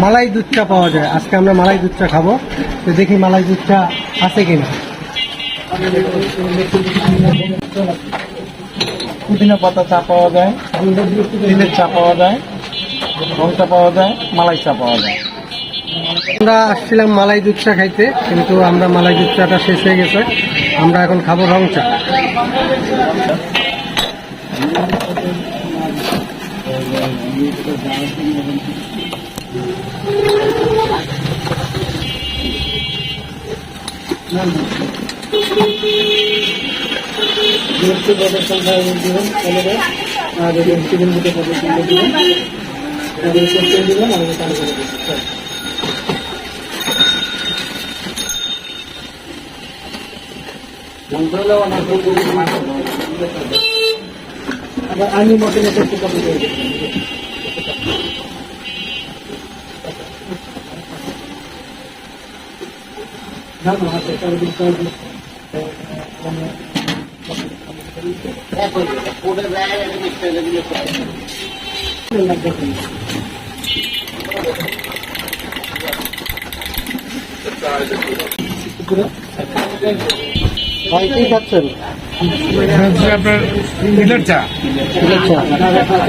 মালাই দুধ চা পাওয়া যায়। আজকে আমরা মালাই দুধ চা খাবো, তো দেখি মালাই দুধ চা আছে কিনা। পুদিনা পাতা চা পাওয়া যায়, তিলের চা পাওয়া যায়, রং চা পাওয়া যায়, মালাই চা পাওয়া যায়। আমরা আসছিলাম মালাই দুধ চা খাইতে, কিন্তু আমরা মালাই দুধ চাটা শেষ হয়ে গেছে। আমরা এখন খাবো রং চা। আমি মতো ভাই কি খাচ্ছেন? আপনার তিলের চা।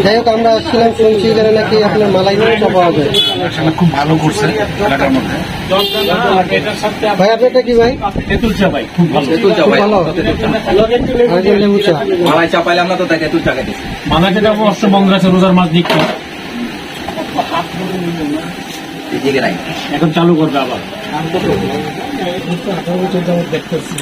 যাই হোক, আমরা আসছিলাম, শুনছি এখানে নাকি আপনার মালাই দুধ চা পাওয়া যায়। খুব ভালো করছে এলাকার মধ্যে। ভাই আপনারটা কি ভাই? তেঁতুল চা ভাই, খুব ভালো। খুব ভালো। আরেকজন লেবু চা। মালাই চা পাইলে আমরা তো তাকে তুই টাকা দিচ্ছি। মালাকে যাবো অষ্টমঙ্গ আছে, রোজার মাছ দিচ্ছি, এদিকে নাই এখন চালু করবে আবার। দেখতেছি